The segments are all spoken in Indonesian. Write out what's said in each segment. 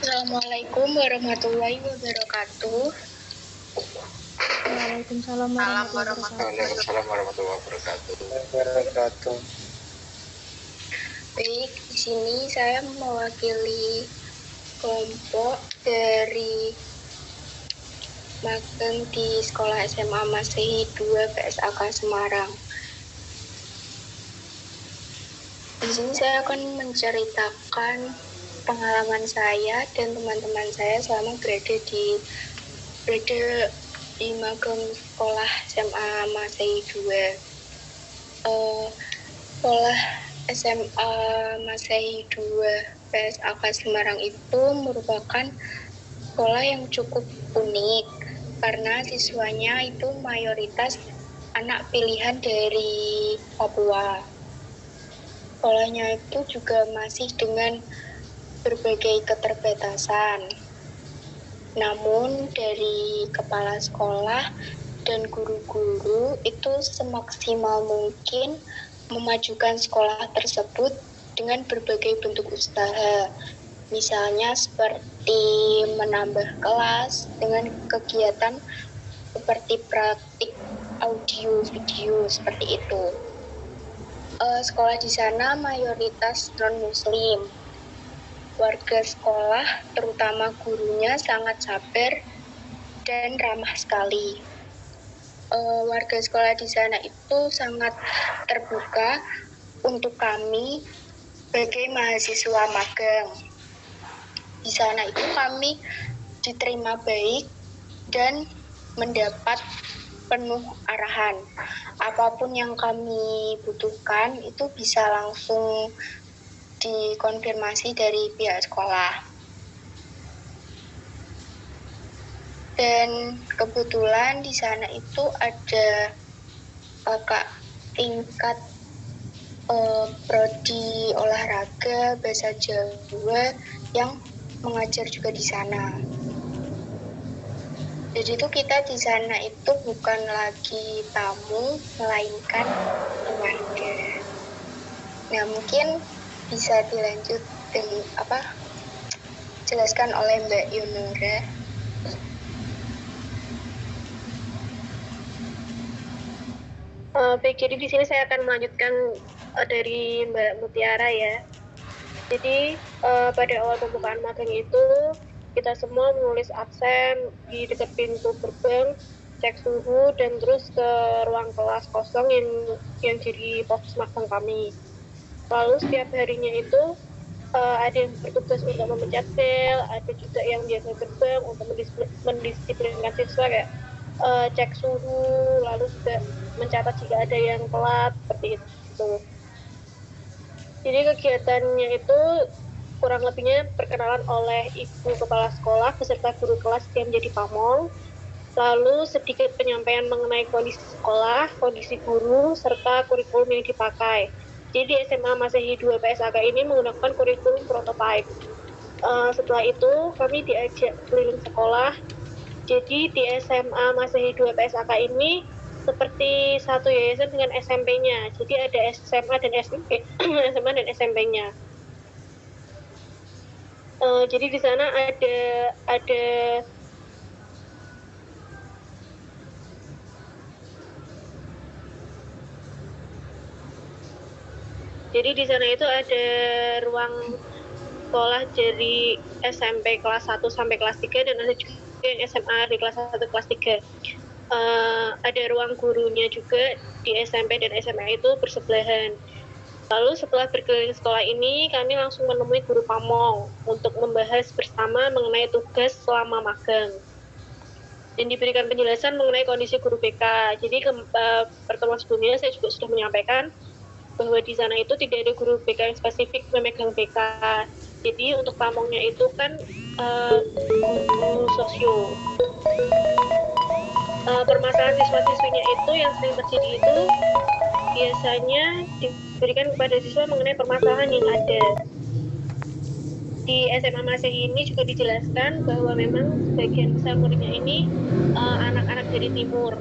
Assalamualaikum warahmatullahi wabarakatuh. Waalaikumsalam warahmatullahi wabarakatuh. Baik, di sini saya mewakili kelompok dari magang di Sekolah SMA Masehi 2 PSAK Semarang. Di sini saya akan menceritakan pengalaman saya dan teman-teman saya selama berada di magang Sekolah SMA Masehi 2. Sekolah SMA Masehi 2 PSAK Semarang itu merupakan sekolah yang cukup unik karena siswanya itu mayoritas anak pilihan dari Papua. Sekolahnya itu juga masih dengan berbagai keterbatasan. Namun dari kepala sekolah dan guru-guru itu semaksimal mungkin memajukan sekolah tersebut dengan berbagai bentuk usaha. Misalnya seperti menambah kelas dengan kegiatan seperti praktik audio video seperti itu. Sekolah di sana mayoritas non-muslim. Warga sekolah, terutama gurunya, sangat sabar dan ramah sekali. Warga sekolah di sana itu sangat terbuka untuk kami sebagai mahasiswa magang. Di sana itu kami diterima baik dan mendapat penuh arahan. Apapun yang kami butuhkan itu bisa langsung dikonfirmasi dari pihak sekolah. Dan kebetulan di sana itu ada kakak tingkat prodi olahraga bahasa Jawa yang mengajar juga di sana. Jadi itu kita di sana itu bukan lagi tamu, melainkan keluarga. Nah, mungkin bisa dilanjut dengan jelaskan oleh Mbak Yunura. Baik, jadi di sini saya akan melanjutkan dari Mbak Mutiara ya. Jadi pada awal pembukaan magang itu kita semua menulis absen di dekat pintu gerbang, cek suhu dan terus ke ruang kelas kosong yang jadi pos magang kami. Lalu setiap harinya itu ada yang bertugas untuk memencet bel, ada juga yang jaga gerbang untuk mendisiplinkan siswa kayak cek suhu, lalu juga mencatat jika ada yang telat seperti itu. Jadi kegiatannya itu kurang lebihnya perkenalan oleh ibu kepala sekolah beserta guru kelas yang menjadi pamong, lalu sedikit penyampaian mengenai kondisi sekolah, kondisi guru, serta kurikulum yang dipakai. Jadi di SMA Masehi 2 PSAK ini menggunakan kurikulum prototype. Setelah itu kami diajak keliling sekolah. Jadi di SMA Masehi 2 PSAK ini seperti satu yayasan dengan SMP-nya. Jadi ada SMA dan SMP, SMA dan SMP-nya. Jadi di sana ada Jadi di sana itu ada ruang sekolah dari SMP kelas 1 sampai kelas 3 dan ada juga yang SMA di kelas 1 kelas 3. Ada ruang gurunya juga di SMP dan SMA itu bersebelahan. Lalu setelah berkeliling sekolah ini, kami langsung menemui guru pamong untuk membahas bersama mengenai tugas selama magang. Dan diberikan penjelasan mengenai kondisi guru BK. Jadi pertemuan sebelumnya saya juga sudah menyampaikan bahwa di sana itu tidak ada guru BK yang spesifik memegang BK. Jadi untuk pamongnya itu kan guru sosio. Permasalahan siswa-siswinya itu yang sering terjadi itu biasanya diberikan kepada siswa mengenai permasalahan yang ada. Di SMA Masehi ini juga dijelaskan bahwa memang sebagian besar muridnya ini anak-anak dari timur.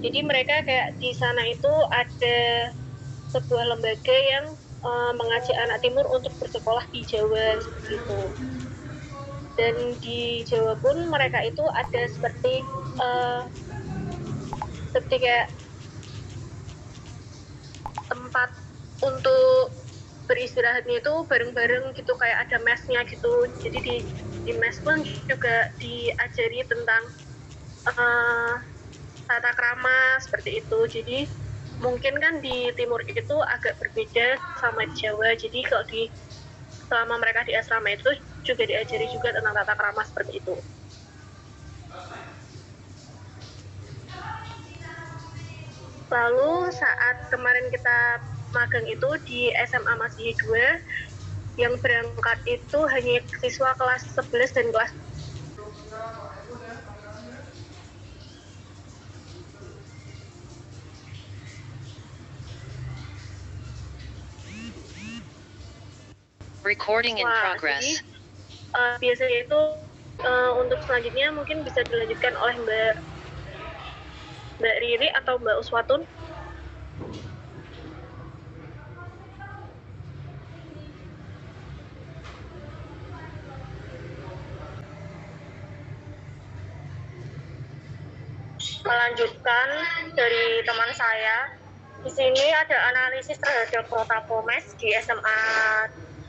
Jadi mereka kayak di sana itu ada sebuah lembaga yang mengajak anak timur untuk bersekolah di Jawa seperti itu. Dan di Jawa pun mereka itu ada seperti kayak tempat untuk beristirahatnya itu bareng-bareng gitu, kayak ada mesnya gitu. Jadi di mes pun juga diajari tentang tata krama seperti itu. Jadi mungkin kan di timur itu agak berbeda sama di Jawa. Jadi kalau selama mereka di asrama itu juga diajari juga tentang tata krama seperti itu. Lalu saat kemarin kita magang itu di SMA Masihi 2, yang berangkat itu hanya siswa kelas 11 dan kelas Recording in progress. Jadi, biasanya itu untuk selanjutnya mungkin bisa dilanjutkan oleh Mbak Riri atau Mbak Uswatun. Melanjutkan dari teman saya, di sini ada analisis terhadap Protapomes di SMA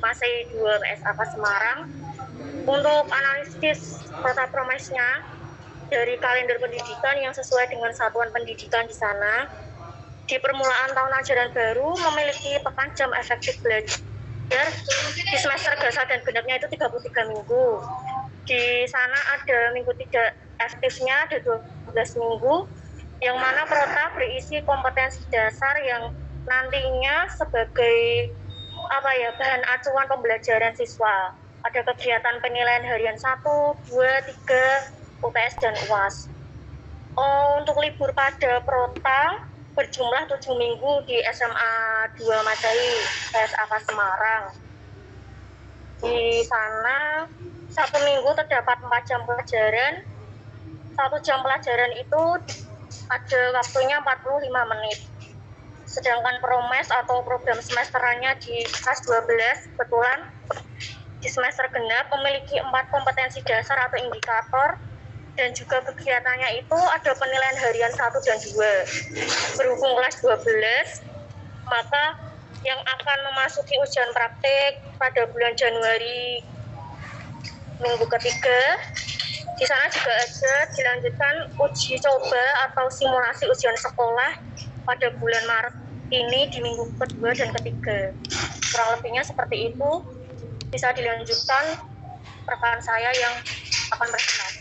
Masihi 2 PSAK Semarang. Untuk analisis Protapomesnya dari kalender pendidikan yang sesuai dengan satuan pendidikan di sana, di permulaan tahun ajaran baru memiliki pekan jam efektif belajar di semester gasa dan genapnya itu 33 minggu. Di sana ada minggu 3 aktifnya, ada 12 minggu, yang mana Prota berisi kompetensi dasar yang nantinya sebagai bahan acuan pembelajaran siswa. Ada kegiatan penilaian harian 1, 2, 3, UTS dan UAS. Untuk libur pada Prota berjumlah 7 minggu di SMA 2 Masihi PSAK Semarang. Di sana 1 minggu terdapat 4 jam pelajaran. 1 jam pelajaran itu ada waktunya 45 menit. Sedangkan promes atau program semesterannya di kelas 12 kebetulan di semester genap memiliki 4 kompetensi dasar atau indikator, dan juga kegiatannya itu ada penilaian harian 1 dan 2. Berhubung kelas 12, maka yang akan memasuki ujian praktik pada bulan Januari minggu ketiga, di sana juga ada dilanjutkan uji coba atau simulasi ujian sekolah pada bulan Maret ini di minggu kedua dan ketiga. Kurang lebihnya seperti itu. Bisa dilanjutkan rekan saya yang akan berkenan.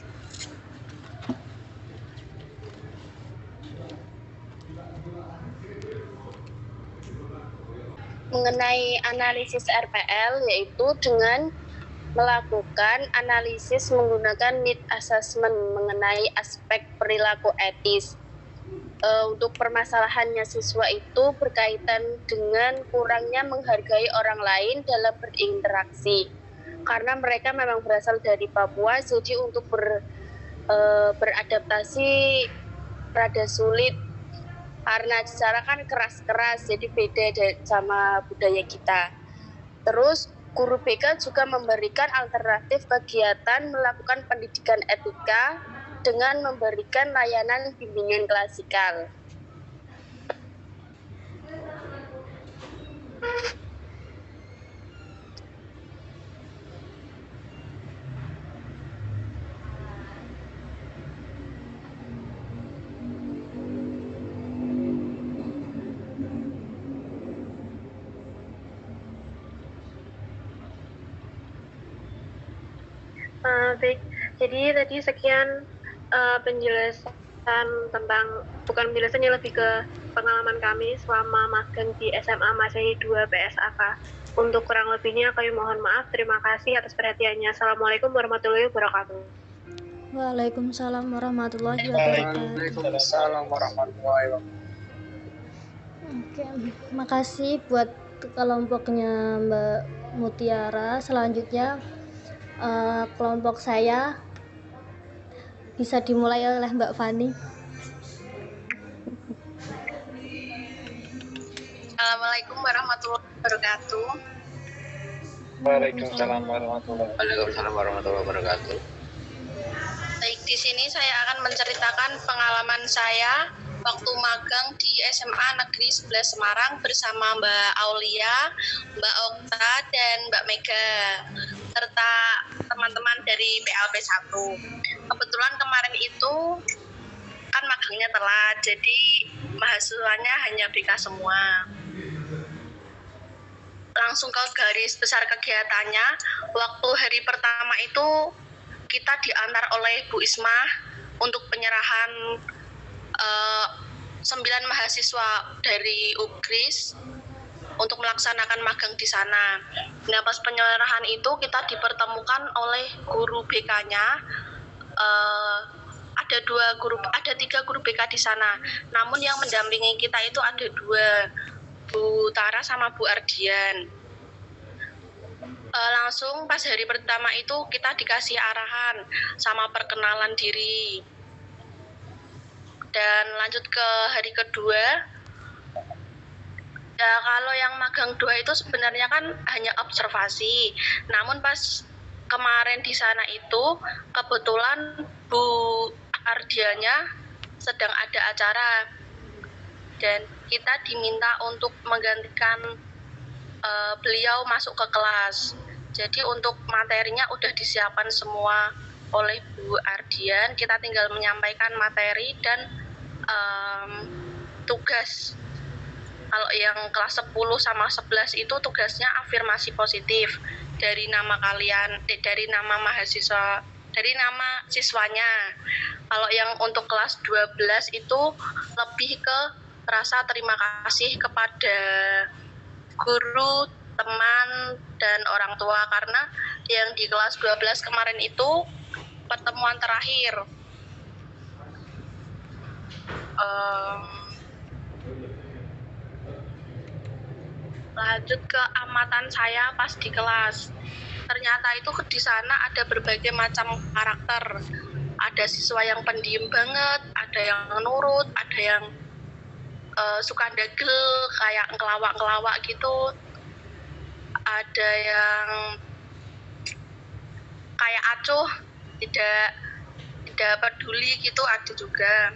Mengenai analisis RPL, yaitu dengan melakukan analisis menggunakan need assessment mengenai aspek perilaku etis. Untuk permasalahannya siswa itu berkaitan dengan kurangnya menghargai orang lain dalam berinteraksi. Karena mereka memang berasal dari Papua, jadi untuk beradaptasi rada sulit. Karena di sana kan keras-keras, jadi beda sama budaya kita. Terus guru BK juga memberikan alternatif kegiatan melakukan pendidikan etika dengan memberikan layanan bimbingan klasikal. Baik, jadi tadi sekian penjelasan tentang, bukan penjelasannya, lebih ke pengalaman kami selama magang di SMA Masihi 2 PSAK. Untuk kurang lebihnya kami mohon maaf. Terima kasih atas perhatiannya. Assalamualaikum warahmatullahi wabarakatuh. Waalaikumsalam warahmatullahi wabarakatuh. Waalaikumsalam warahmatullahi wabarakatuh. Oke, makasih buat kelompoknya Mbak Mutiara. Selanjutnya kelompok saya bisa dimulai oleh Mbak Fani. Assalamualaikum warahmatullahi wabarakatuh. Waalaikumsalam warahmatullahi wabarakatuh. Waalaikumsalam warahmatullahi wabarakatuh. Baik, di sini saya akan menceritakan pengalaman saya waktu magang di SMA Negeri 11 Semarang bersama Mbak Aulia, Mbak Okta, dan Mbak Mega, serta teman-teman dari PLP 1. Kebetulan kemarin itu kan magangnya telat, jadi mahasiswanya hanya BK semua. Langsung ke garis besar kegiatannya, waktu hari pertama itu kita diantar oleh Bu Isma untuk penyerahan 9 mahasiswa dari UGRIS untuk melaksanakan magang di sana. Nah, pas penyerahan itu kita dipertemukan oleh guru BK-nya. Ada 3 guru BK di sana. Namun yang mendampingi kita itu ada 2, Bu Tara sama Bu Ardian. Langsung pas hari pertama itu kita dikasih arahan sama perkenalan diri. Dan lanjut ke hari kedua. Ya, kalau yang magang 2 itu sebenarnya kan hanya observasi. Namun pas kemarin di sana itu kebetulan Bu Ardianya sedang ada acara. Dan kita diminta untuk menggantikan beliau masuk ke kelas. Jadi untuk materinya udah disiapkan semua oleh Bu Ardian. Kita tinggal menyampaikan materi dan tugas. Kalau yang kelas 10 sama 11 itu tugasnya afirmasi positif dari nama dari nama mahasiswa, dari nama siswanya. Kalau yang untuk kelas 12 itu lebih ke rasa terima kasih kepada guru, teman, dan orang tua, karena yang di kelas 12 kemarin itu pertemuan terakhir. Lanjut ke amatan saya pas di kelas. Ternyata itu di sana ada berbagai macam karakter. Ada siswa yang pendiam banget, ada yang nurut, ada yang suka dagel kayak ngelawak-ngelawak gitu. Ada yang kayak acuh, tidak peduli gitu, ada juga.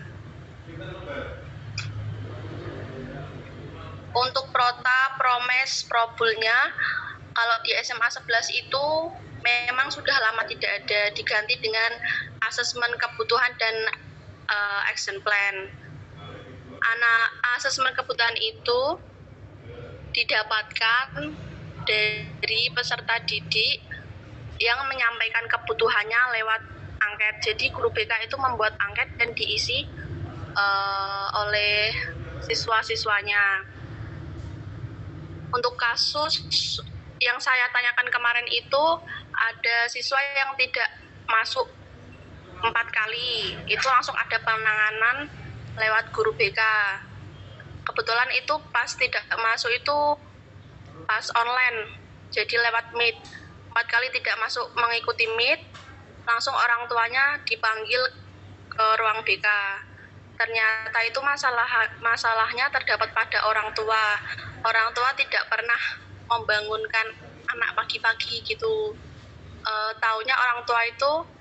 Untuk prota, promes, probulnya kalau di SMA 11 itu memang sudah lama tidak ada, diganti dengan asesmen kebutuhan dan action plan. Asesmen kebutuhan itu didapatkan dari peserta didik yang menyampaikan kebutuhannya lewat angket. Jadi guru BK itu membuat angket dan diisi oleh siswa-siswanya. Untuk kasus yang saya tanyakan kemarin itu ada siswa yang tidak masuk 4 kali, itu langsung ada penanganan lewat guru BK. Kebetulan itu pas tidak masuk itu pas online, jadi lewat Meet. 4 kali tidak masuk mengikuti Meet, langsung orang tuanya dipanggil ke ruang BK. Ternyata itu masalahnya terdapat pada orang tua. Orang tua tidak pernah membangunkan anak pagi-pagi gitu. Taunya orang tua itu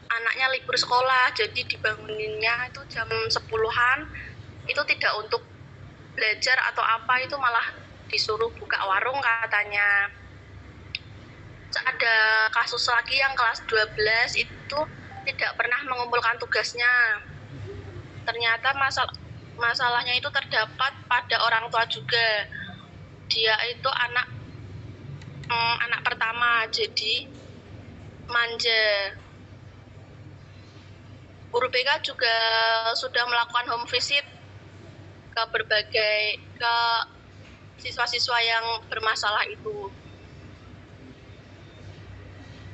anaknya libur sekolah, jadi dibanguninnya itu jam 10-an, itu tidak untuk belajar atau apa, itu malah disuruh buka warung katanya. Ada kasus lagi yang kelas 12 itu tidak pernah mengumpulkan tugasnya. Ternyata masalahnya itu terdapat pada orang tua juga. Dia itu anak pertama, jadi manja. Guru BK juga sudah melakukan home visit ke siswa-siswa yang bermasalah itu.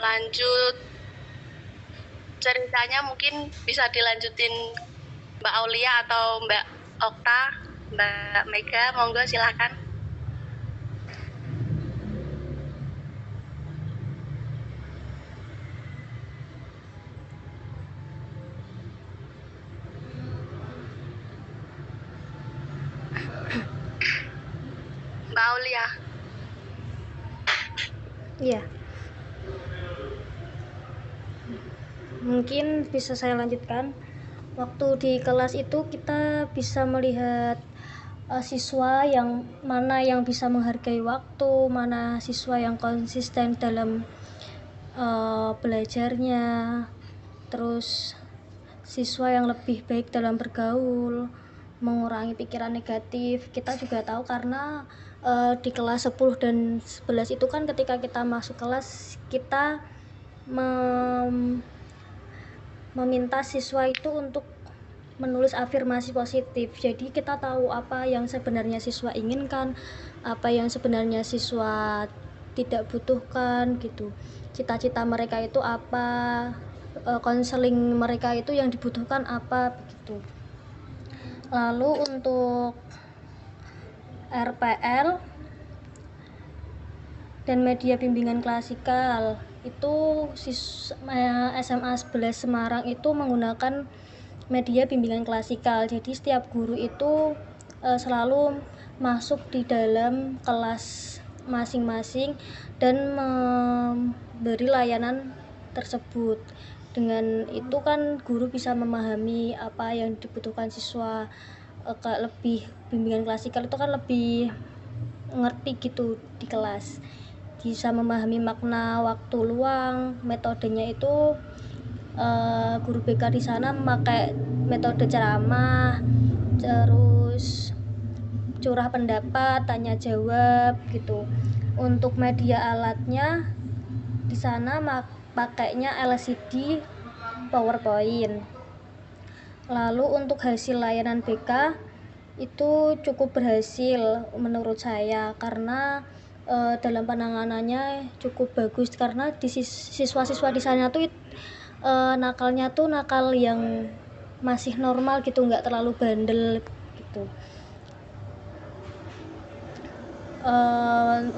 Lanjut ceritanya mungkin bisa dilanjutin Mbak Aulia atau Mbak Okta. Mbak Mega, monggo silakan. Mbak Aulia. Iya. Mungkin bisa saya lanjutkan. Waktu di kelas itu kita bisa melihat siswa yang mana yang bisa menghargai waktu, mana siswa yang konsisten dalam belajarnya, terus siswa yang lebih baik dalam bergaul, mengurangi pikiran negatif. Kita juga tahu karena di kelas 10 dan 11 itu kan ketika kita masuk kelas kita meminta siswa itu untuk menulis afirmasi positif. Jadi kita tahu apa yang sebenarnya siswa inginkan, apa yang sebenarnya siswa tidak butuhkan gitu. Cita-cita mereka itu apa, konseling mereka itu yang dibutuhkan apa begitu. Lalu untuk RPL dan media bimbingan klasikal itu SMA 11 Semarang itu menggunakan media bimbingan klasikal. Jadi setiap guru itu selalu masuk di dalam kelas masing-masing dan memberi layanan tersebut. Dengan itu kan guru bisa memahami apa yang dibutuhkan siswa. Lebih bimbingan klasikal itu kan lebih ngerti gitu di kelas, bisa memahami makna waktu luang. Metodenya itu guru BK di sana memakai metode ceramah, terus curah pendapat, tanya jawab gitu. Untuk media alatnya di sana pakainya LCD, PowerPoint. Lalu untuk hasil layanan BK itu cukup berhasil menurut saya karena dalam penanganannya cukup bagus, karena di siswa-siswa di sana tuh nakalnya tuh nakal yang masih normal gitu, nggak terlalu bandel gitu.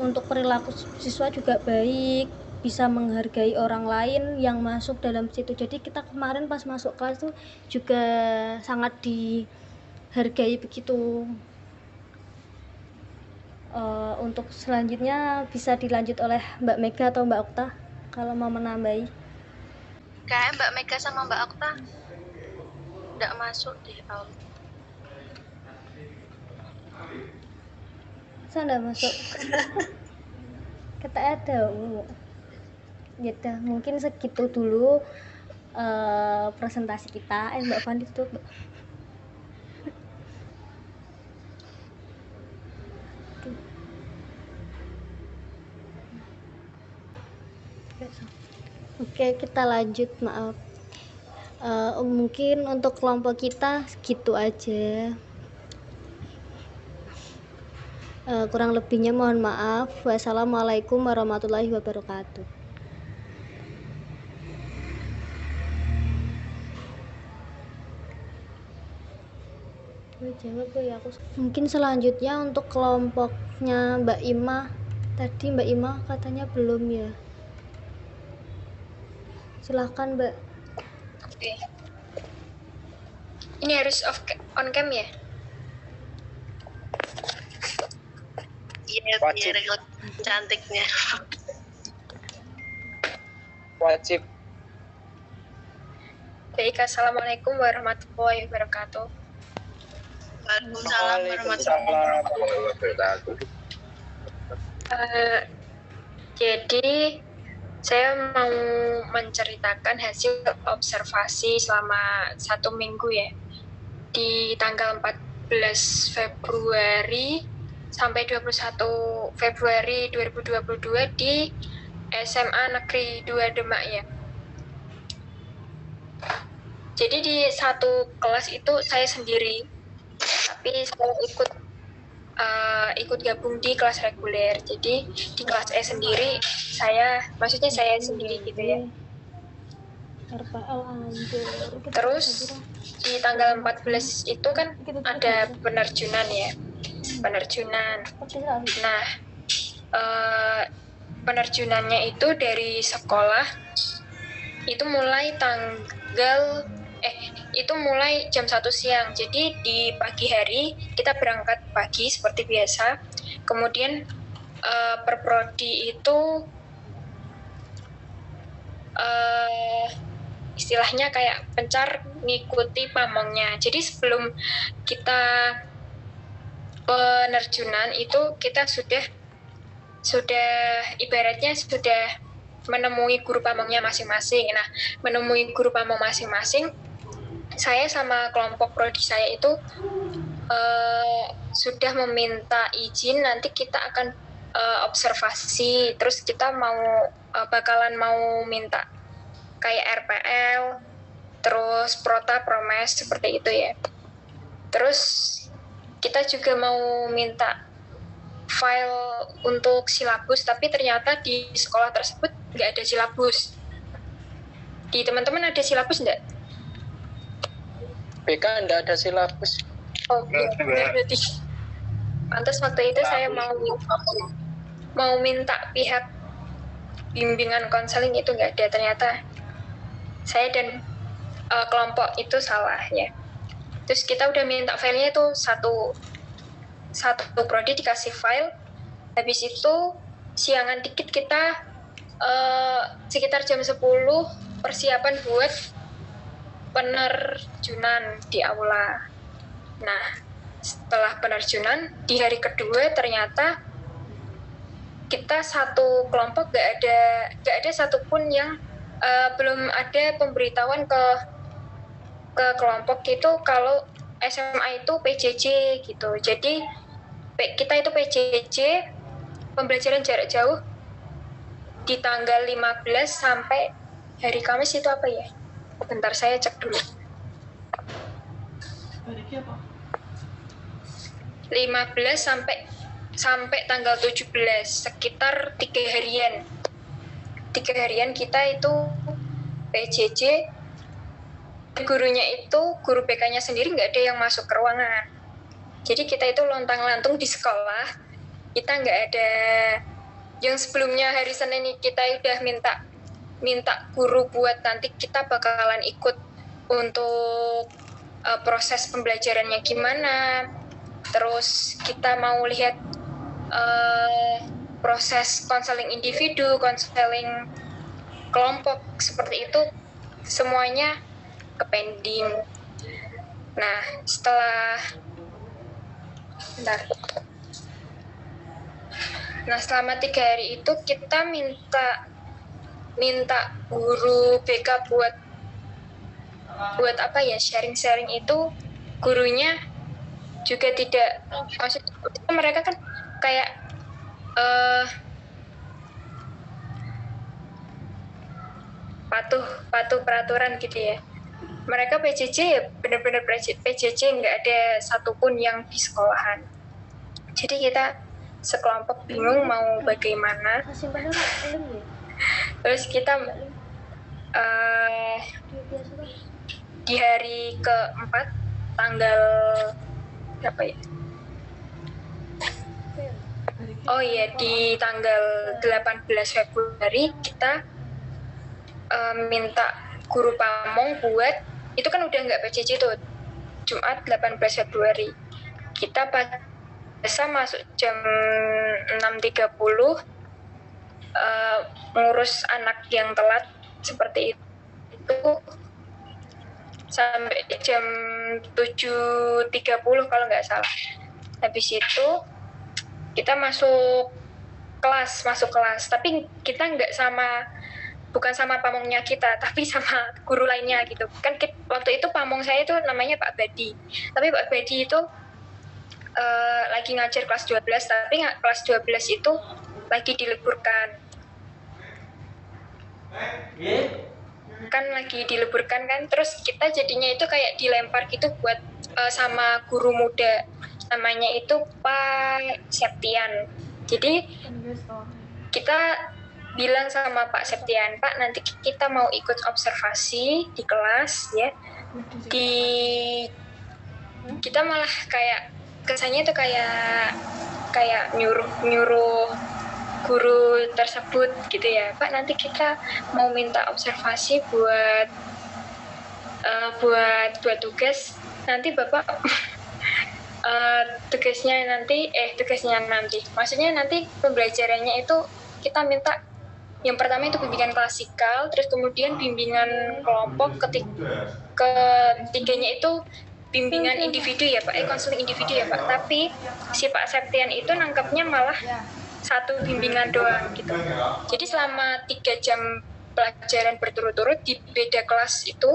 Untuk perilaku siswa juga baik, bisa menghargai orang lain yang masuk dalam situ. Jadi kita kemarin pas masuk kelas tuh juga sangat dihargai begitu. Untuk selanjutnya bisa dilanjut oleh Mbak Mega atau Mbak Okta kalau mau menambahi. Kayak Mbak Mega sama Mbak Okta nggak masuk deh. Saya nggak masuk. Kata ada gitu. Mungkin segitu dulu presentasi kita. Mbak Fandi tuh. Oke, kita lanjut. Maaf. Mungkin untuk kelompok kita segitu aja. Kurang lebihnya mohon maaf. Wassalamualaikum warahmatullahi wabarakatuh. Mungkin selanjutnya untuk kelompoknya Mbak Ima. Tadi Mbak Ima katanya belum ya. Silahkan Mbak. Oke. Ini harus on cam ya? Iya, Wajib. biar cantiknya. Wajib. Baik, assalamualaikum warahmatullahi wabarakatuh. Waalaikumsalam warahmatullahi wabarakatuh. Jadi saya mau menceritakan hasil observasi selama 1 minggu ya, di tanggal 14 Februari sampai 21 Februari 2022 di SMA Negeri 2 Demak ya. Jadi di satu kelas itu saya sendiri, tapi saya ikut gabung di kelas reguler. Jadi di kelas E sendiri maksudnya saya sendiri gitu ya. Terus di tanggal 14 itu kan ada penerjunan ya. Nah, penerjunannya itu dari sekolah itu mulai jam 1 siang. Jadi di pagi hari kita berangkat pagi seperti biasa. Kemudian perprodi itu istilahnya kayak pencar ngikuti pamongnya. Jadi sebelum kita penerjunan itu kita sudah ibaratnya sudah menemui guru pamongnya masing-masing. Nah, menemui guru pamong masing-masing, saya sama kelompok prodi saya itu sudah meminta izin, nanti kita akan observasi, terus kita bakalan mau minta kayak RPL, terus prota, promes, seperti itu ya. Terus kita juga mau minta file untuk silabus, tapi ternyata di sekolah tersebut nggak ada silabus. Di teman-teman ada silabus nggak? BK nggak ada silabus. Oh, berarti. Pantas waktu itu saya mau minta pihak bimbingan konseling itu nggak ada. Ternyata saya dan kelompok itu salah ya. Terus kita udah minta filenya itu satu prodi dikasih file. Habis itu siangan dikit kita sekitar jam 10 persiapan buat penerjunan di aula. Nah, setelah penerjunan di hari kedua ternyata kita satu kelompok gak ada satupun yang belum ada pemberitahuan ke kelompok itu kalau SMA itu PJJ gitu. Jadi kita itu PJJ pembelajaran jarak jauh di tanggal 15 sampai hari Kamis itu apa ya? Bentar saya cek dulu. 15 sampai tanggal 17, sekitar 3 harian. 3 harian kita itu PJJ. Gurunya itu, guru BK-nya sendiri nggak ada yang masuk ke ruangan. Jadi kita itu lontang-lantung di sekolah. Kita nggak ada yang sebelumnya hari Senin kita udah minta guru buat nanti kita bakalan ikut untuk proses pembelajarannya gimana. Terus kita mau lihat proses konseling individu, konseling kelompok, seperti itu semuanya ke-pending. Nah, selama 3 hari itu kita minta guru BK buat apa ya, sharing-sharing itu. Gurunya juga tidak, maksudnya mereka kan kayak patuh peraturan gitu ya. Mereka PJJ ya benar-benar PJJ, nggak ada satupun yang di sekolahan. Jadi kita sekelompok bingung mau bagaimana. Terus kita di hari keempat tanggal berapa ya? Oh iya, di tanggal 18 Februari kita minta guru pamong buat, itu kan udah nggak PJJ tuh, Jumat 18 Februari. Kita biasa masuk jam 6.30, mengurus anak yang telat seperti itu sampai jam 7.30 kalau nggak salah. Habis itu kita masuk kelas, tapi kita bukan sama pamongnya kita, tapi sama guru lainnya gitu. Kan waktu itu pamong saya itu namanya Pak Badi, tapi Pak Badi itu lagi ngajar kelas 12, tapi kelas 12 itu lagi diliburkan. Terus kita jadinya itu kayak dilempar gitu buat sama guru muda, namanya itu Pak Septian. Jadi kita bilang sama Pak Septian, Pak nanti kita mau ikut observasi di kelas ya. Kita malah kayak kesannya itu kayak nyuruh guru tersebut gitu ya, Pak nanti kita mau minta observasi buat tugas, nanti Bapak tugasnya nanti maksudnya nanti pembelajarannya itu kita minta Yang pertama itu bimbingan klasikal, terus kemudian bimbingan kelompok, ketiganya itu bimbingan individu ya Pak, konseling individu ya Pak. Tapi si Pak Septian itu nangkepnya malah satu bimbingan doang gitu. Jadi selama 3 jam pelajaran berturut-turut di beda kelas itu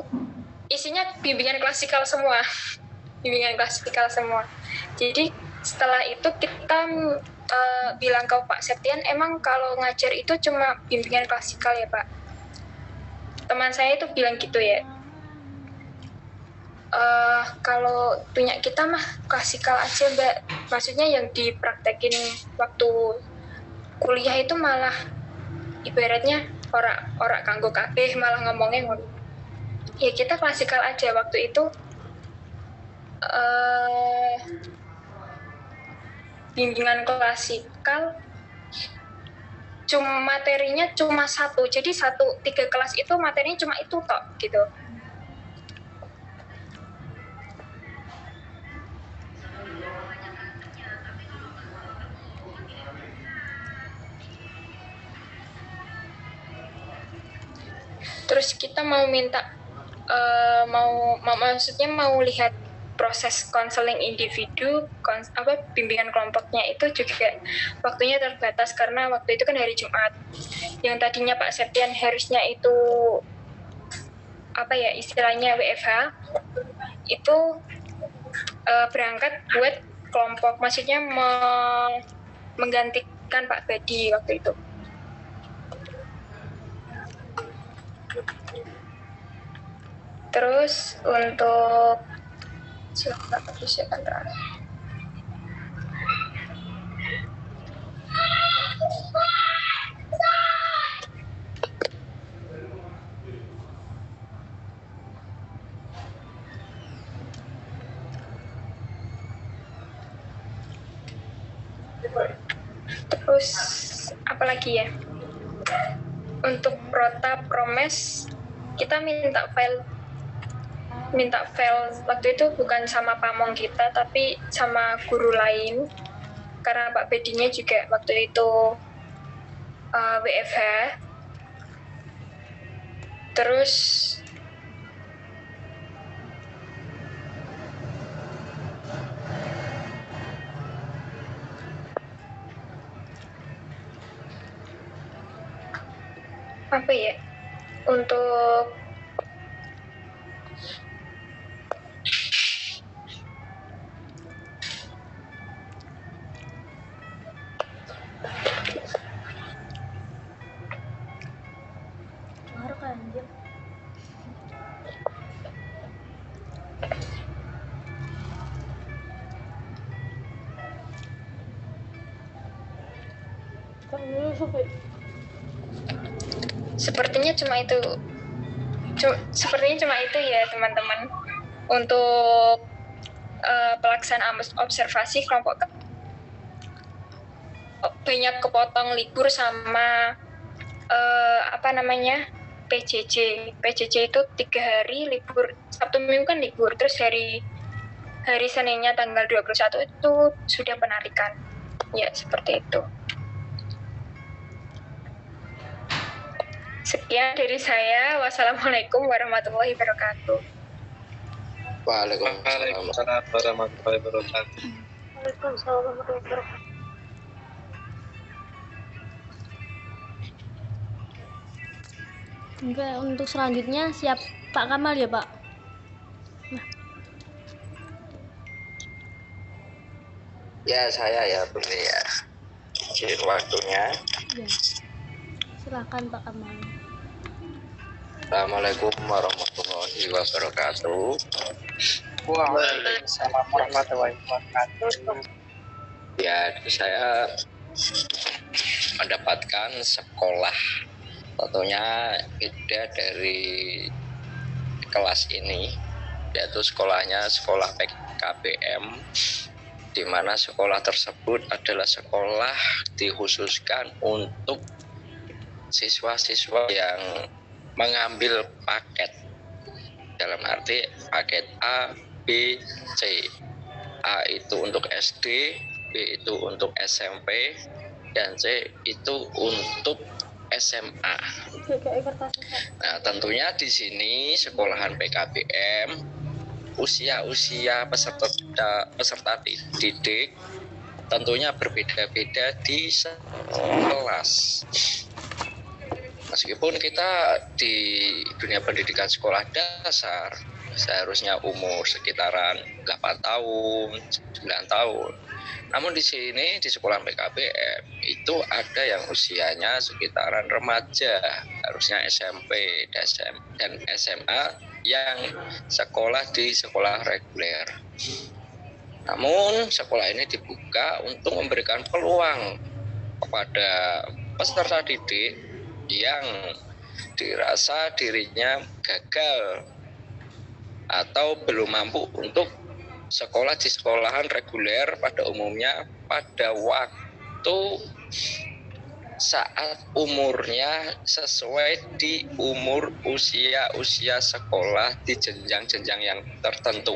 isinya bimbingan klasikal semua. Bimbingan klasikal semua. Jadi setelah itu kita bilang ke Pak Septian, emang kalau ngajar itu cuma bimbingan klasikal ya Pak? Teman saya itu bilang gitu ya. Kalau punya kita mah klasikal aja Mbak. Maksudnya yang dipraktekin waktu kuliah itu malah ibaratnya orang kanggo kabeh malah ngomongnya ya kita klasikal aja waktu itu. Bimbingan klasikal materinya cuma satu, jadi 3 kelas itu materinya cuma itu tok gitu. Terus kita mau minta maksudnya mau lihat proses konseling individu, bimbingan kelompoknya itu juga waktunya terbatas karena waktu itu kan hari Jumat. Yang tadinya Pak Septian harusnya itu istilahnya WFH itu berangkat buat kelompok, maksudnya menggantikan Pak Badi waktu itu. Terus untuk persiapan terakhir. Terus apalagi ya? Untuk prota promes kita minta file waktu itu bukan sama pamong kita tapi sama guru lain karena Pak Bedinya juga waktu itu WFH. Terus apa ya, untuk sepertinya cuma itu ya teman-teman untuk pelaksanaan observasi kelompok. Banyak kepotong libur sama PJJ itu 3 hari libur, Sabtu Minggu kan libur, terus hari Seninnya tanggal 21 itu sudah penarikan ya, seperti itu. Sekian dari saya. Wassalamualaikum warahmatullahi wabarakatuh. Waalaikumsalam warahmatullahi wabarakatuh. Waalaikumsalam warahmatullahi wabarakatuh. Oke, untuk selanjutnya siap Pak Kamal ya Pak? Ya, saya ya Bunda ya. Izin waktunya. Ya. Silakan Pak Kamal. Assalamualaikum warahmatullahi wabarakatuh. Waalaikumsalam warahmatullahi wabarakatuh. Ya, saya mendapatkan sekolah, tentunya beda dari kelas ini, yaitu sekolahnya sekolah PKBM, di mana sekolah tersebut adalah sekolah dikhususkan untuk siswa-siswa yang mengambil paket, dalam arti paket A, B, C. A itu untuk SD, B itu untuk SMP, dan C itu untuk SMA. Nah, tentunya di sini sekolahan PKBM usia peserta didik tentunya berbeda-beda di kelas. Meskipun kita di dunia pendidikan sekolah dasar seharusnya umur sekitaran 8 tahun, 9 tahun. Namun di sini di sekolah PKBM itu ada yang usianya sekitaran remaja, harusnya SMP dan SMA yang sekolah di sekolah reguler. Namun sekolah ini dibuka untuk memberikan peluang kepada peserta didik yang dirasa dirinya gagal atau belum mampu untuk sekolah di sekolahan reguler pada umumnya pada waktu saat umurnya sesuai di umur usia sekolah di jenjang-jenjang yang tertentu.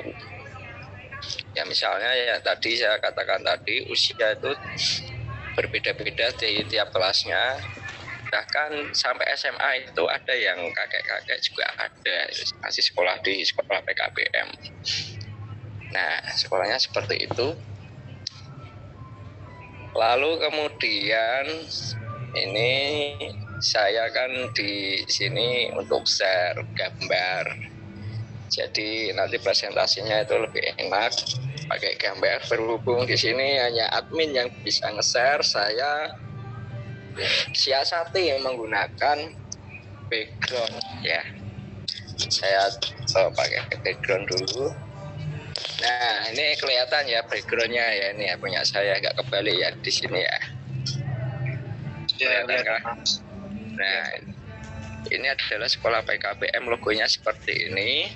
Ya misalnya ya tadi saya katakan tadi usia itu berbeda-beda di tiap kelasnya. Bahkan sampai SMA itu ada yang kakek-kakek juga ada masih sekolah di sekolah PKBM. Nah, sekolahnya seperti itu. Lalu kemudian ini saya kan di sini untuk share gambar. Jadi nanti presentasinya itu lebih enak pakai gambar. Berhubung di sini hanya admin yang bisa nge-share, saya siasati yang menggunakan background ya. Saya pakai background dulu. Nah ini kelihatan ya backgroundnya ya, ini ya punya saya agak kebalik ya di sini ya. Kelihatan kan? Nah ini adalah sekolah PKBM, logonya seperti ini.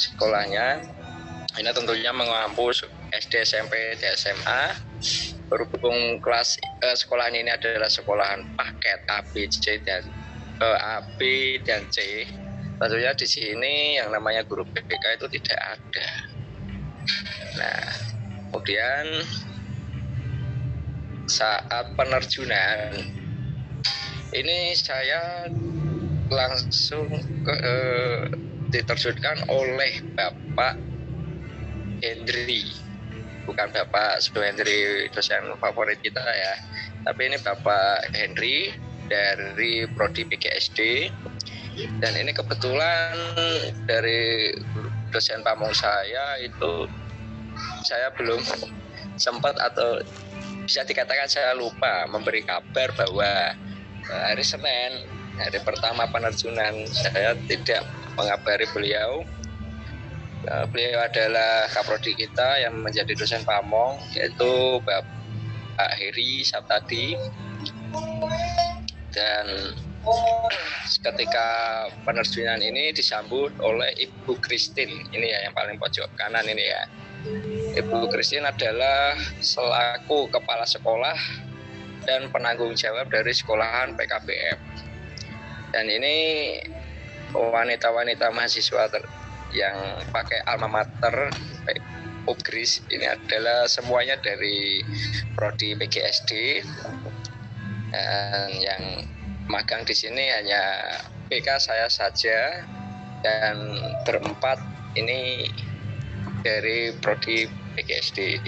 Sekolahnya ini tentunya mengampu SD, SMP, dan SMA. Berhubung kelas sekolahan ini adalah sekolahan paket A, B, C dan A, B dan C. Tentunya di sini yang namanya guru BK itu tidak ada. Nah, kemudian saat penerjunan ini saya langsung diterjunkan oleh Bapak Hendri, bukan Bapak Hendri dosen favorit kita ya, tapi ini Bapak Hendri dari Prodi PGSD. Dan ini kebetulan dari dosen pamong saya itu saya belum sempat atau bisa dikatakan saya lupa memberi kabar bahwa hari Senin, hari pertama penerjunan, saya tidak mengabari beliau. Beliau adalah kaprodi kita yang menjadi dosen pamong, yaitu Bapak Heri Saptadi. Dan ketika penerjunan ini disambut oleh Ibu Christine, ini ya yang paling pojok kanan ini ya. Ibu Christine adalah selaku kepala sekolah dan penanggung jawab dari sekolahan PKBM. Dan ini wanita-wanita mahasiswa yang pakai alma mater Upgris ini adalah semuanya dari Prodi PGSD. Dan yang magang di sini hanya PK saya saja, dan berempat ini dari Prodi PGSD.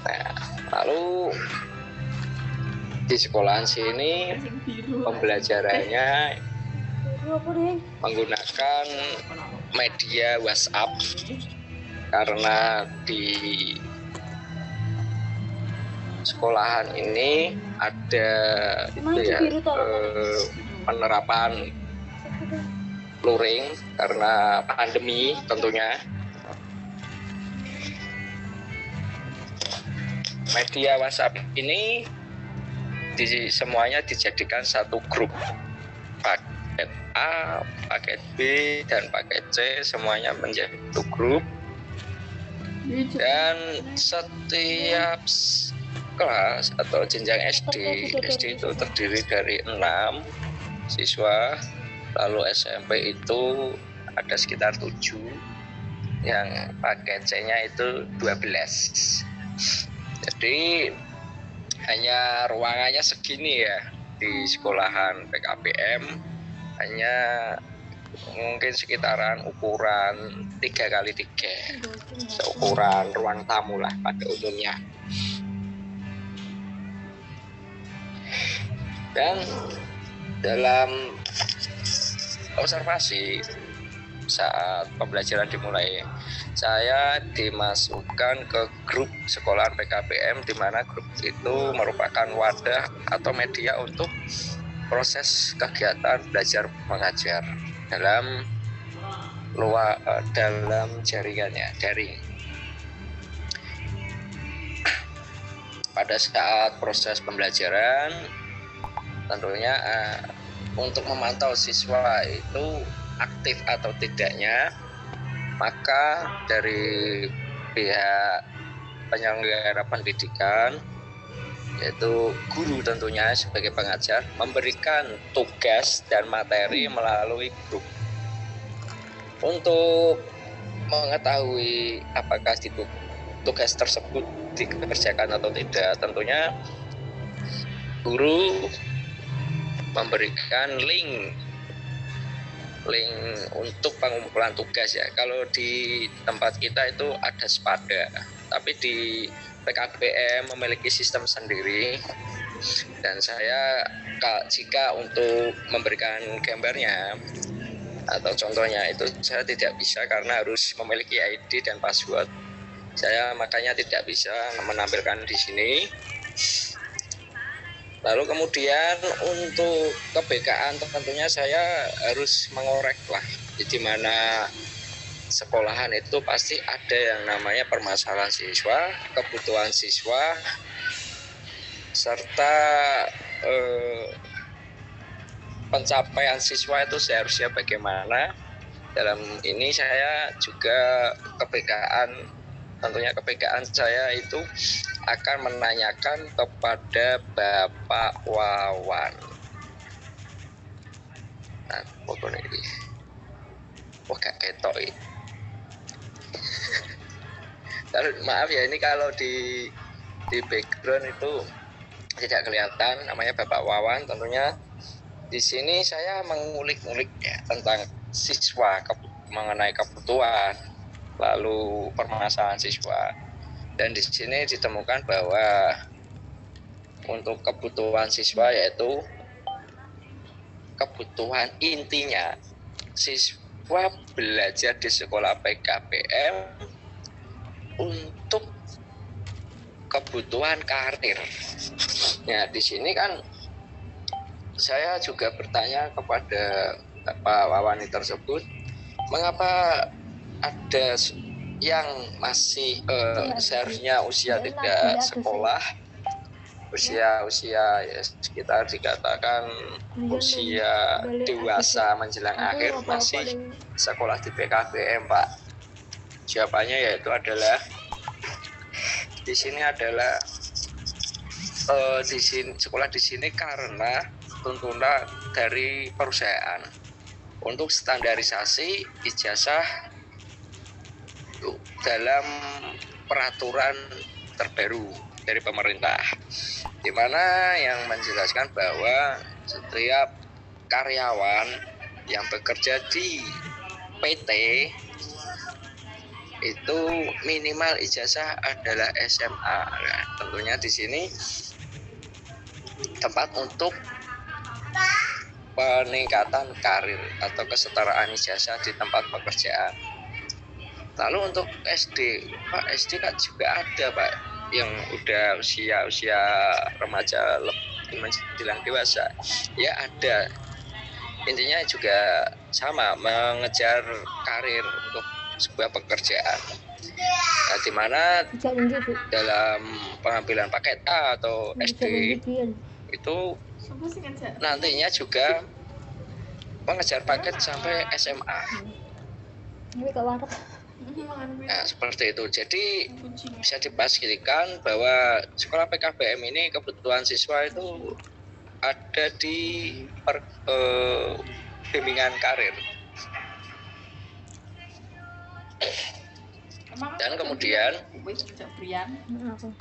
Nah, lalu di sekolahan sini pembelajarannya menggunakan media WhatsApp karena di sekolahan ini ada penerapan luring karena pandemi tentunya. Media WhatsApp ini semuanya dijadikan satu grup, paket A, paket B, dan paket C semuanya menjadi satu grup. Dan setiap kelas atau jenjang SD itu terdiri dari 6 siswa, lalu SMP itu ada sekitar 7, yang paket C-nya itu 12. Jadi hanya ruangannya segini ya, di sekolahan PKBM hanya mungkin sekitaran ukuran 3x3, seukuran ruang tamu lah pada umumnya. Dan dalam observasi saat pembelajaran dimulai, saya dimasukkan ke grup sekolahan PKBM, di mana grup itu merupakan wadah atau media untuk proses kegiatan belajar mengajar dalam jaringannya, daring. Pada saat proses pembelajaran, tentunya untuk memantau siswa itu aktif atau tidaknya, maka dari pihak penyelenggara pendidikan, yaitu guru tentunya sebagai pengajar, memberikan tugas dan materi melalui grup. Untuk mengetahui apakah tugas tersebut dikerjakan atau tidak, tentunya guru memberikan link untuk pengumpulan tugas ya. Kalau di tempat kita itu ada Spada, tapi di PKBM memiliki sistem sendiri, dan saya jika untuk memberikan gambarnya atau contohnya itu saya tidak bisa karena harus memiliki ID dan password. Saya makanya tidak bisa menampilkan di sini. Lalu kemudian untuk ke-BK-an tentunya saya harus mengorek lah, di mana sekolahan itu pasti ada yang namanya permasalahan siswa, kebutuhan siswa, serta pencapaian siswa itu seharusnya bagaimana. Dalam ini saya juga ke-BK-an, tentunya ke-BK-an saya itu akan menanyakan kepada Bapak Wawan. Nah, pokoknya ini, gak ketok ini. Maaf ya, ini kalau di background itu tidak kelihatan, namanya Bapak Wawan. Tentunya di sini saya mengulik-ngulik ya tentang siswa, mengenai kebutuhan, lalu permasalahan siswa. Dan di sini ditemukan bahwa untuk kebutuhan siswa, yaitu kebutuhan intinya siswa belajar di sekolah PKBM untuk kebutuhan karir. Nah, di sini kan saya juga bertanya kepada Pak Wawani tersebut, mengapa ada yang masih seharusnya usia tidak sekolah, usia ya sekitar dikatakan usia dewasa menjelang akhir, masih sekolah di PKBM, Pak. Jawabannya yaitu adalah di sini adalah di sini sekolah di sini karena tuntutan dari perusahaan untuk standarisasi ijazah dalam peraturan terbaru dari pemerintah, di mana yang menjelaskan bahwa setiap karyawan yang bekerja di PT itu minimal ijazah adalah SMA. Nah, tentunya di sini tempat untuk peningkatan karir atau kesetaraan ijazah di tempat pekerjaan. Lalu untuk SD, Pak, SD kan juga ada, Pak, yang udah usia remaja lebih menjelang dewasa. Ya ada. Intinya juga sama, mengejar karir untuk sebuah pekerjaan. Nah, di mana dalam pengambilan paket A atau SD itu nantinya juga mengejar paket sampai SMA. Nah, seperti itu. Jadi bisa dipastikan bahwa sekolah PKBM ini kebutuhan siswa itu ada di bimbingan karir. Dan kemudian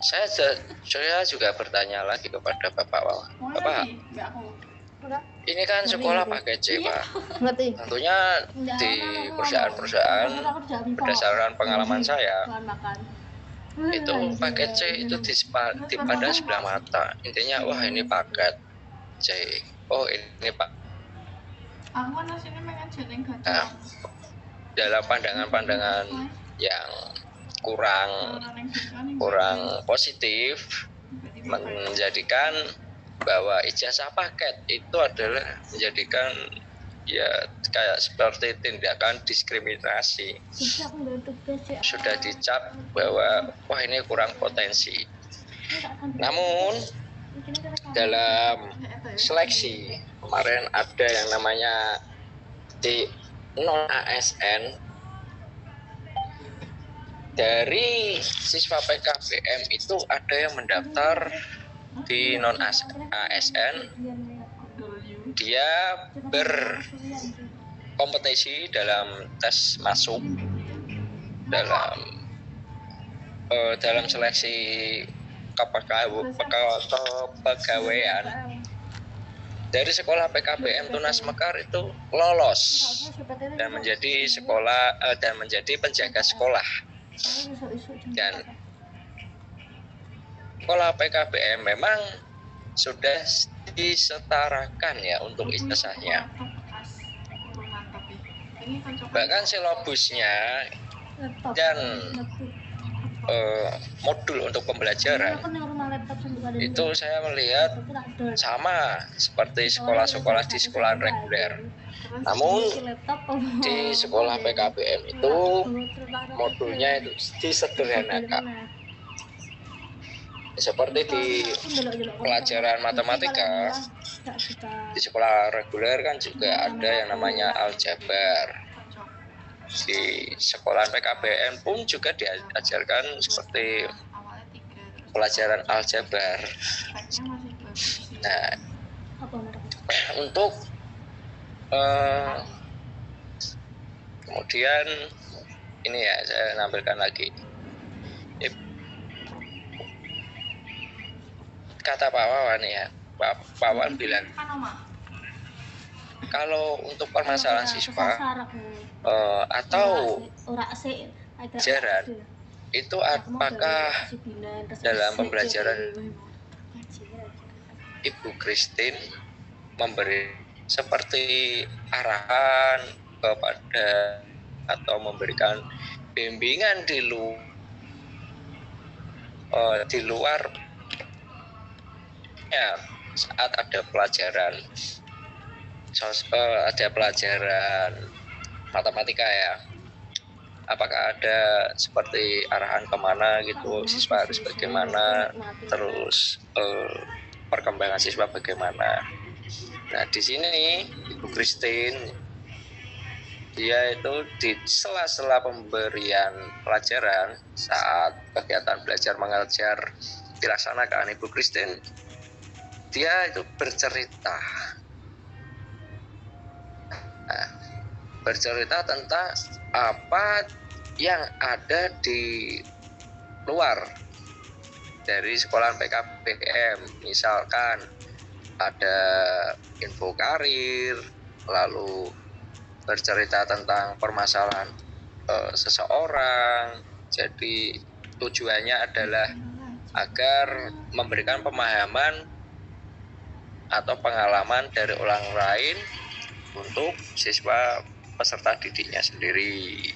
saya juga bertanya lagi kepada Bapak Wawan. Bapak, Ini kan sekolah pakai C, Pak. Ngerti? Tentunya di perusahaan-perusahaan berdasarkan pengalaman saya itu paket C itu dipandang sebelah mata. Intinya wah ini paket C. Oh ini Pak. Nah, dalam pandangan-pandangan yang kurang positif menjadikan bahwa ijazah paket itu adalah menjadikan ya kayak seperti tindakan diskriminasi. Sudah dicap bahwa wah ini kurang potensi. Namun dalam seleksi kemarin ada yang namanya di non ASN dari siswa PKBM itu ada yang mendaftar di non ASN, dia berkompetisi dalam tes masuk dalam seleksi kepegawaian dari sekolah PKBM Tunas Mekar itu lolos dan menjadi penjaga sekolah. Dan sekolah PKBM memang sudah disetarakan ya untuk ijazahnya. Bahkan silabusnya dan modul untuk pembelajaran itu saya melihat sama seperti sekolah-sekolah di sekolah reguler. Namun di sekolah PKBM itu modulnya itu disederhanakan. Seperti di pelajaran matematika di sekolah reguler kan juga ada yang namanya aljabar. Di sekolah PKBM pun juga diajarkan seperti pelajaran aljabar. Nah, untuk kemudian ini ya saya nampilkan lagi. Kata Pak Wawan ya, Pak Wawan bilang kalau untuk permasalahan siswa atau jaran itu apakah dalam pembelajaran Ibu Christine memberi seperti arahan kepada atau memberikan bimbingan di luar ya, saat ada pelajaran matematika ya, apakah ada seperti arahan kemana gitu, siswa harus bagaimana, terus perkembangan siswa bagaimana. Nah di sini Ibu Christine dia itu di sela-sela pemberian pelajaran saat kegiatan belajar mengajar dilaksanakan, Ibu Christine dia itu bercerita tentang apa yang ada di luar dari sekolah PKBM. Misalkan ada info karir, lalu bercerita tentang permasalahan seseorang. Jadi tujuannya adalah agar memberikan pemahaman atau pengalaman dari orang lain untuk siswa peserta didiknya sendiri.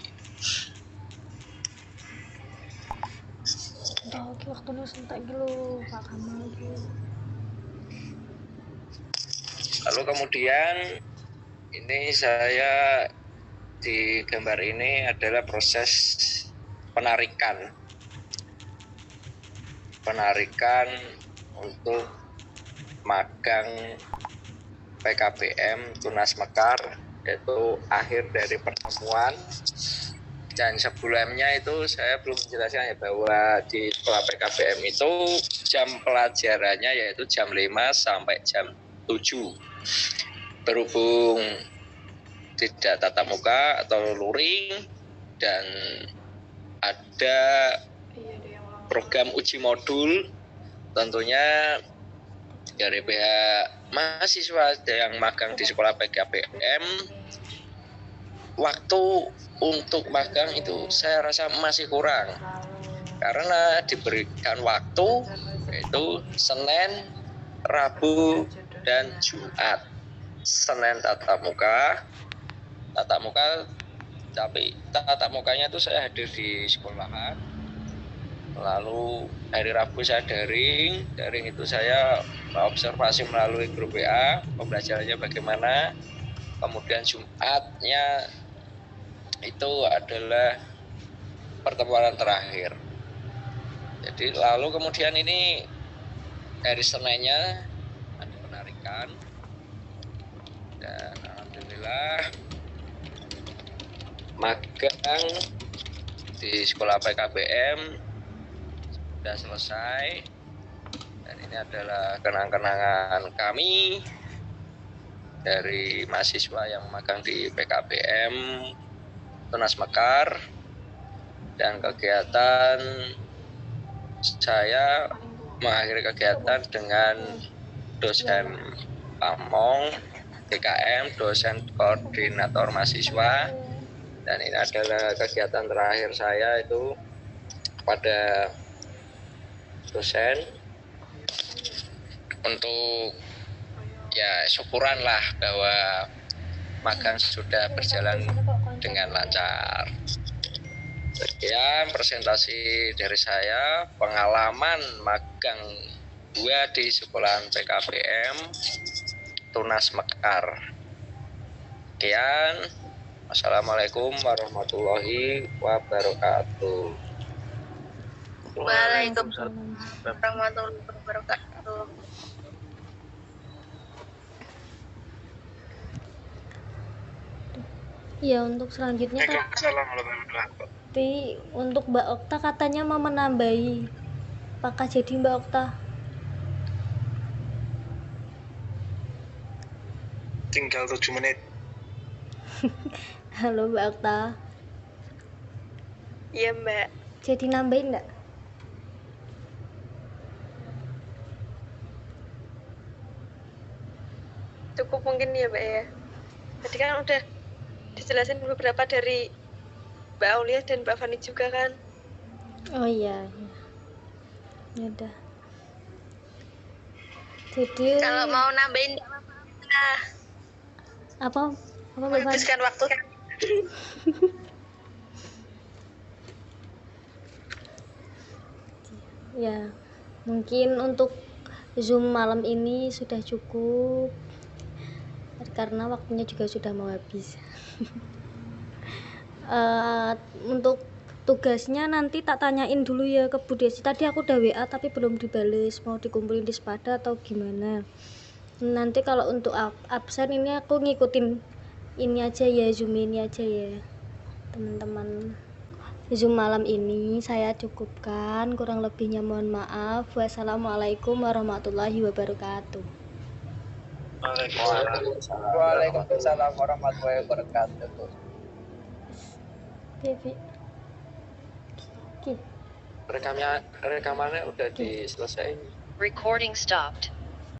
Lalu kemudian ini saya di gambar ini adalah proses penarikan untuk magang PKBM Tunas Mekar, yaitu akhir dari pertemuan. Dan sebelumnya itu saya belum menjelaskan ya bahwa di sekolah PKBM itu jam pelajarannya yaitu jam 5 sampai jam 7. Berhubung tidak tatap muka atau luring dan ada program uji modul, tentunya dari pihak mahasiswa yang magang di sekolah PKBM, waktu untuk magang itu saya rasa masih kurang karena diberikan waktu yaitu Senin, Rabu, dan Jumat. Senin tatap muka, tapi tatap mukanya itu saya hadir di sekolahan. Lalu hari Rabu saya daring itu saya observasi melalui grup WA, pembelajarannya bagaimana. Kemudian Jumatnya itu adalah pertemuan terakhir. Jadi lalu kemudian ini hari Seninnya ada penarikan dan alhamdulillah magang di sekolah PKBM sudah selesai, dan ini adalah kenang-kenangan kami dari mahasiswa yang magang di PKBM Tunas Mekar. Dan kegiatan saya mengakhiri kegiatan dengan dosen Pamong DKM, dosen koordinator mahasiswa, dan ini adalah kegiatan terakhir saya itu pada dosen untuk ya syukuran lah bahwa magang sudah berjalan dengan lancar. Sekian presentasi dari saya, pengalaman magang gua di sekolahan PKBM Tunas Mekar. Sekian, Assalamualaikum warahmatullahi wabarakatuh. Waalaikumsalam warahmatullahi wabarakatuh. Ya, untuk selanjutnya Waalaikumsalam warahmatullahi wabarakatuh. tapi untuk Mbak Okta katanya mau menambahi. Apakah jadi Mbak Okta? Tinggal 7 menit. Halo Mbak Okta. Iya Mbak. Jadi nambahin enggak? Cukup mungkin ya Mbak ya. Tadi kan udah dijelasin beberapa dari Mbak Aulia dan Mbak Fani juga kan. Oh iya. Ya udah. Jadi Kalau mau nambahin apa Mbak Fani? Habiskan waktu kan. Ya, mungkin untuk Zoom malam ini sudah cukup karena waktunya juga sudah mau habis. Untuk tugasnya nanti tak tanyain dulu ya ke Bu Desi. Tadi aku udah WA tapi belum dibales, mau dikumpulin di Spada atau gimana. Nanti kalau untuk absen ini aku ngikutin ini aja ya, Zoom ini aja ya teman-teman. Zoom malam ini saya cukupkan, kurang lebihnya mohon maaf. Wassalamualaikum warahmatullahi wabarakatuh. Waalaikumsalam warahmatullahi wabarakatuh. Devi. Rekamannya udah diselesaikan. Recording stopped.